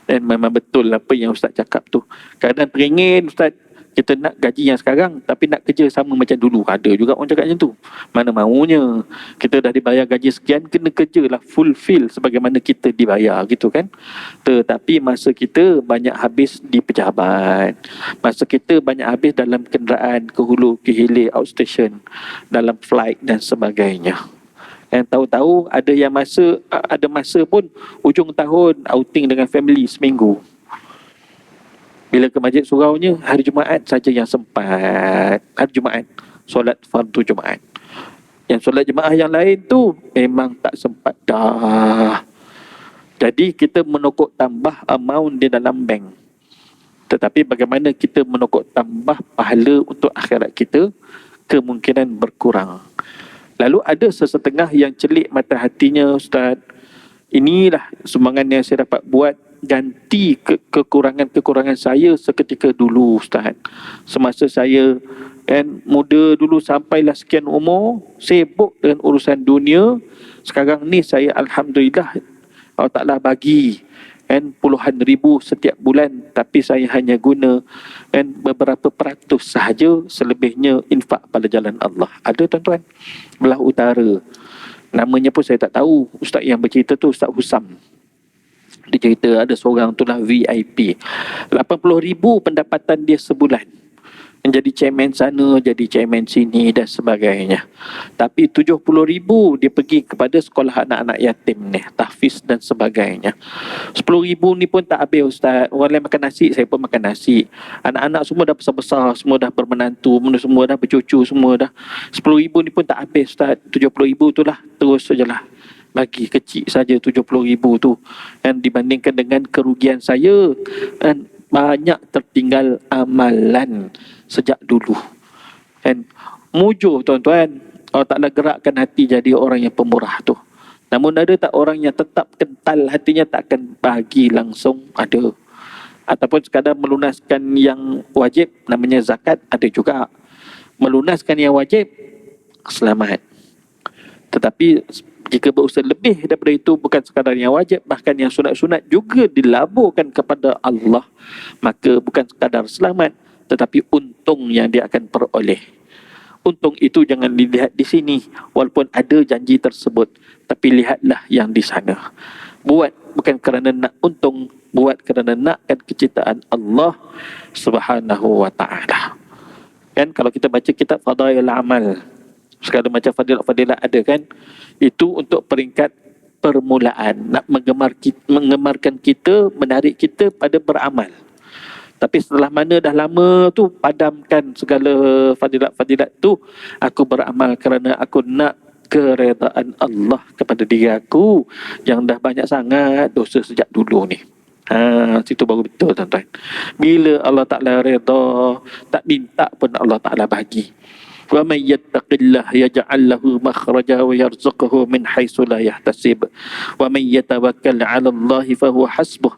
Dan memang betul apa yang Ustaz cakap tu. Kadang teringin Ustaz, kita nak gaji yang sekarang tapi nak kerja sama macam dulu. Ada juga orang cakap macam tu. Mana maunya, kita dah dibayar gaji sekian, kena kerjalah fulfill sebagaimana kita dibayar, gitu kan. Tetapi masa kita banyak habis di pejabat, masa kita banyak habis dalam kenderaan ke hulu ke hilir outstation, dalam flight dan sebagainya. Yang tahu-tahu ada masa pun ujung tahun outing dengan family seminggu. Bila ke masjid suraunya hari Jumaat saja yang sempat. Hari Jumaat, solat fardu Jumaat. Yang solat jemaah yang lain tu memang tak sempat dah. Jadi kita menokok tambah amount di dalam bank. Tetapi bagaimana kita menokok tambah pahala untuk akhirat kita, kemungkinan berkurang. Lalu ada sesetengah yang celik mata hatinya, Ustaz, inilah sumbangan yang saya dapat buat ganti kekurangan-kekurangan saya seketika dulu, Ustaz. Semasa saya kan muda dulu, sampailah sekian umur, sibuk dengan urusan dunia. Sekarang ni saya Alhamdulillah Allah Ta'ala bagi kan puluhan ribu setiap bulan, tapi saya hanya guna kan beberapa peratus sahaja, selebihnya infak pada jalan Allah. Ada tuan-tuan belah utara, namanya pun saya tak tahu. Ustaz yang bercerita tu Ustaz Husam. Dia cerita ada seorang tu lah VIP, 80,000 pendapatan dia sebulan, menjadi chairman sana, jadi chairman sini dan sebagainya. Tapi 70,000 dia pergi kepada sekolah anak-anak yatim ni, tahfiz dan sebagainya. 10,000 ni pun tak habis, Ustaz. Orang lain makan nasi, saya pun makan nasi. Anak-anak semua dah besar-besar, semua dah bermenantu, semua dah bercucu, semua dah. 10,000 ni pun tak habis, Ustaz. 70,000 tu lah terus sajalah bagi, kecil saja 70,000 tu. Dan dibandingkan dengan kerugian saya, dan banyak tertinggal amalan sejak dulu. Kan? Mujur tuan-tuan, Allah Ta'ala gerakkan hati jadi orang yang pemurah tu. Namun ada tak orang yang tetap kental hatinya, tak akan bagi langsung? Ada. Ataupun sekadar melunaskan yang wajib, namanya zakat, ada juga. Melunaskan yang wajib, selamat. Tetapi jika berusaha lebih daripada itu, bukan sekadar yang wajib, bahkan yang sunat-sunat juga dilaburkan kepada Allah, maka bukan sekadar selamat, tetapi untung yang dia akan peroleh. Untung itu jangan dilihat di sini, walaupun ada janji tersebut, tapi lihatlah yang di sana. Buat bukan kerana nak untung, buat kerana nakkan kecintaan Allah Subhanahu wa ta'ala. Kan kalau kita baca kitab Fadail Amal, segala macam fadilat-fadilat ada kan, itu untuk peringkat permulaan, nak menggemarkan kita, menarik kita pada beramal. Tapi setelah mana dah lama tu, padamkan segala fadilat-fadilat tu. Aku beramal kerana aku nak keredaan Allah kepada diri aku yang dah banyak sangat dosa sejak dulu ni. Situ baru betul tuan-tuan. Bila Allah Ta'ala reda, tak minta pun Allah Ta'ala bagi. Wa may yattaqillah yaj'al lahu makhraja wa yarzuqhu min haitsu la yahtasib. Wa may yatawakkal 'ala Allah fa huwa hasbuh.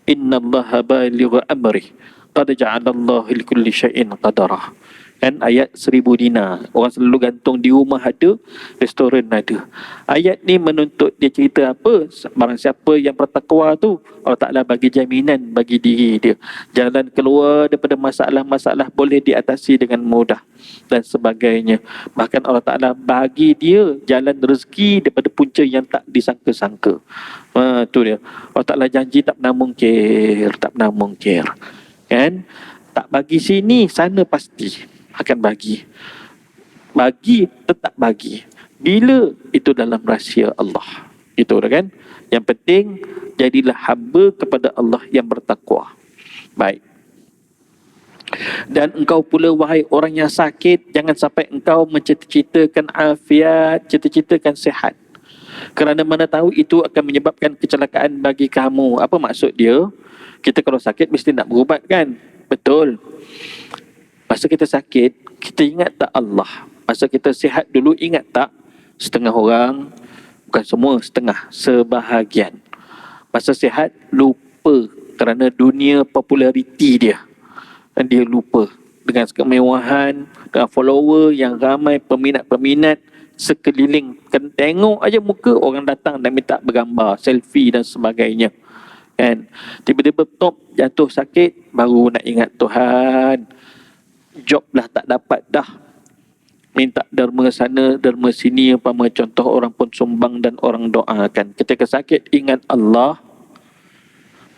Innallaha balighu amri. Qad ja'alallahu likulli syai'in qadarah. Kan ayat 1000 dinar. Orang selalu gantung di rumah ada, restoran ada. Ayat ni menuntut dia cerita apa? Barang siapa yang bertakwa tu, Allah Ta'ala bagi jaminan bagi diri dia. Jalan keluar daripada masalah-masalah boleh diatasi dengan mudah dan sebagainya. Bahkan Allah Ta'ala bagi dia jalan rezeki daripada punca yang tak disangka-sangka. Tu dia. Allah Ta'ala janji tak pernah mungkir, tak pernah mungkir. Kan? Tak bagi sini, sana pasti akan bagi. Bagi, tetap bagi. Bila itu dalam rahsia Allah. Itu dah kan? Yang penting, jadilah hamba kepada Allah yang bertakwa. Baik. Dan engkau pula, wahai orang yang sakit, jangan sampai engkau mencita-citakan afiat, cita-citakan sihat. Kerana mana tahu itu akan menyebabkan kecelakaan bagi kamu. Apa maksud dia? Kita kalau sakit mesti nak berubat kan? Betul. Masa kita sakit, kita ingat tak Allah? Masa kita sihat dulu, ingat tak? Setengah orang, bukan semua, setengah, sebahagian. Masa sihat, lupa kerana dunia populariti dia. Dan dia lupa dengan kemewahan, dengan follower yang ramai, peminat-peminat sekeliling. Kan tengok aja muka, orang datang dan minta bergambar, selfie dan sebagainya. Kan? Tiba-tiba top jatuh sakit, baru nak ingat Tuhan. Job dah tak dapat dah, minta derma sana, derma sini, umpama contoh orang pun sumbang dan orang doakan. Ketika sakit ingat Allah,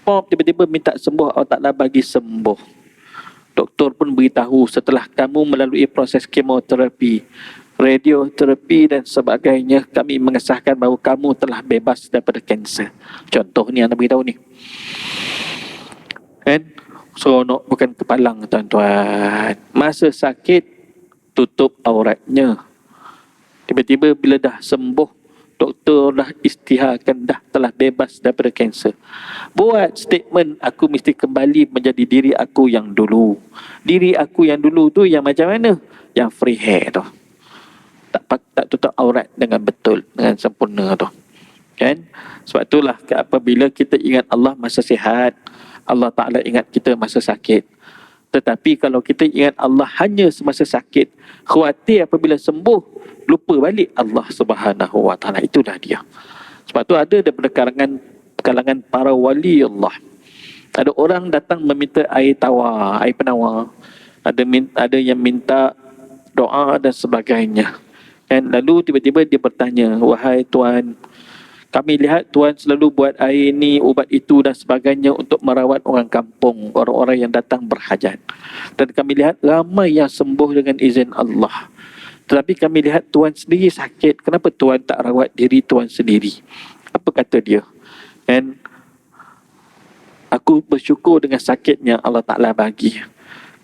pop tiba-tiba minta sembuh, Allah Ta'ala bagi sembuh. Doktor pun beritahu setelah kamu melalui proses kemoterapi, radioterapi dan sebagainya, kami mengesahkan bahawa kamu telah bebas daripada kanser. Contoh ni yang nak beritahu ni. Kan? Seronok bukan kepalang tuan-tuan. Masa sakit, tutup auratnya. Tiba-tiba bila dah sembuh, doktor dah isytiharkan dah telah bebas daripada kanser. Buat statement, aku mesti kembali menjadi diri aku yang dulu. Diri aku yang dulu tu yang macam mana? Yang free hair tu. Tak tutup aurat dengan betul, dengan sempurna tu. Kan? Sebab itulah apabila kita ingat Allah masa sihat, Allah Ta'ala ingat kita masa sakit. Tetapi kalau kita ingat Allah hanya semasa sakit, khawatir apabila sembuh, lupa balik Allah Subhanahu wa Ta'ala. Itulah dia. Sebab tu ada daripada kalangan para wali Allah, ada orang datang meminta air tawar, air penawar. Ada yang minta doa dan sebagainya. Dan lalu tiba-tiba dia bertanya, wahai Tuan, kami lihat Tuan selalu buat air ni, ubat itu dan sebagainya untuk merawat orang kampung, orang-orang yang datang berhajat. Dan kami lihat ramai yang sembuh dengan izin Allah. Tetapi kami lihat Tuan sendiri sakit. Kenapa Tuan tak rawat diri Tuan sendiri? Apa kata dia? Dan aku bersyukur dengan sakit yang Allah Ta'ala bagi.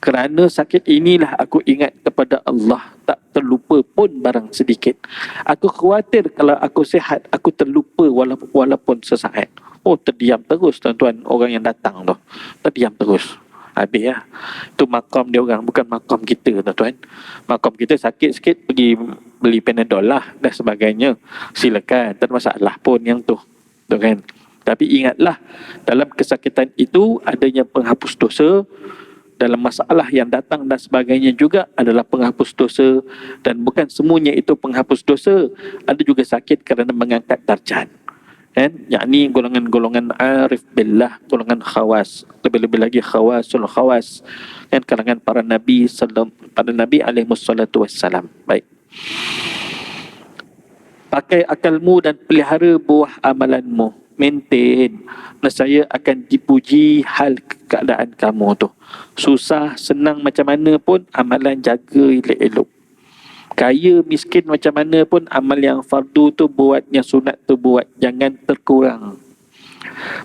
Kerana sakit inilah aku ingat kepada Allah, tak terlupa pun barang sedikit. Aku khawatir kalau aku sihat, aku terlupa walaupun sesaat. Oh, terdiam terus tuan-tuan orang yang datang tu. Terdiam terus. Habis lah. Itu makam dia orang, bukan makam kita tuan-tuan. Makam kita sakit sikit pergi beli Panadol lah dan sebagainya. Silakan, tak ada masalah pun yang tu. Tu kan. Tapi ingatlah, dalam kesakitan itu adanya penghapus dosa, dalam masalah yang datang dan sebagainya juga adalah penghapus dosa, dan bukan semuanya itu penghapus dosa, ada juga sakit kerana mengangkat darjat, kan, yakni golongan-golongan arif billah, golongan khawas, lebih-lebih lagi khawasul khawas, kan, kalangan para nabi alaihi wassalatu wassalam. Baik, pakai akalmu dan pelihara buah amalanmu, maintain, nescaya akan dipuji hal keadaan kamu tu. Susah senang macam mana pun, amalan jaga elok-elok. Kaya miskin macam mana pun, amal yang fardu tu buat, yang sunat tu buat, jangan terkurang.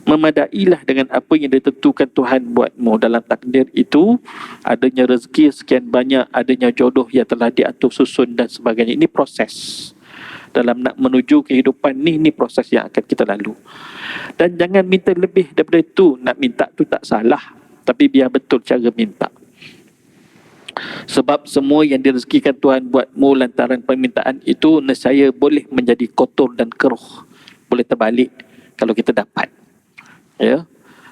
Memadailah dengan apa yang ditentukan Tuhan buatmu. Dalam takdir itu adanya rezeki sekian banyak, adanya jodoh yang telah diatur susun dan sebagainya. Ini proses dalam nak menuju kehidupan ni proses yang akan kita lalu. Dan jangan minta lebih daripada itu. Nak minta tu tak salah, tapi biar betul cara minta. Sebab semua yang direzekikan Tuhan buatmu lantaran permintaan itu, nescaya boleh menjadi kotor dan keruh. Boleh terbalik kalau kita dapat. Ya.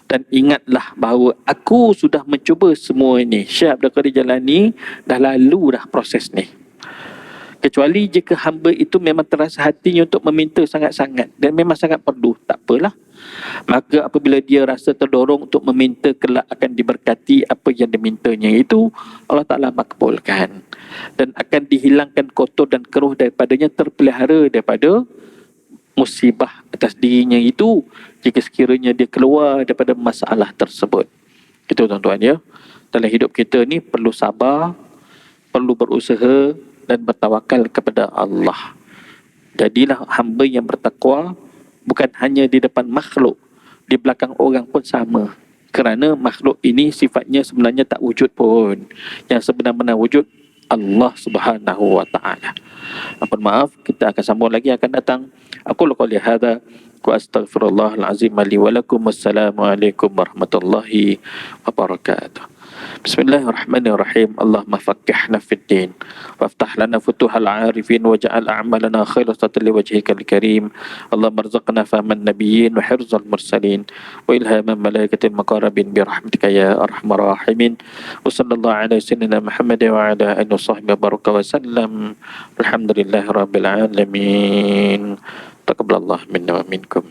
Dan ingatlah bahawa aku sudah mencuba semua ini. Syekh Abdul Qadir Jalani dah lalu dah proses ni. Kecuali jika hamba itu memang terasa hatinya untuk meminta sangat-sangat dan memang sangat perlu, tak apalah. Maka apabila dia rasa terdorong untuk meminta kelak akan diberkati apa yang dimintanya itu, Allah Ta'ala makbulkan. Dan akan dihilangkan kotor dan keruh daripadanya, terpelihara daripada musibah atas dirinya itu jika sekiranya dia keluar daripada masalah tersebut. Itu tuan-tuan ya. Dalam hidup kita ni perlu sabar, perlu berusaha dan bertawakal kepada Allah. Jadilah hamba yang bertakwa, bukan hanya di depan makhluk, di belakang orang pun sama. Kerana makhluk ini sifatnya sebenarnya tak wujud pun. Yang sebenar-benar wujud Allah Subhanahu wa taala. Mohon maaf, kita akan sambung lagi akan datang. Aku qouli hadza wa astaghfirullahal azim li wa lakum. Wassalamualaikum warahmatullahi wabarakatuh. Bismillahirrahmanirrahim. Allahumma faqqihna fid din waftah lana futuhal arifin waj'al a'malana khairan liwajhikal karim. Allahumma arzuqna fahman nabiyyin wa hirzal mursalin wa ilhaman malaikatil muqarrabin bi rahmatika ya arhamar rahimin. Wa sallallahu ala sayyidina Muhammad wa ala alihi washabbihi baraka wa sallam. Alhamdulillahirabbil alamin. Taqabbalallahu minna wa minkum.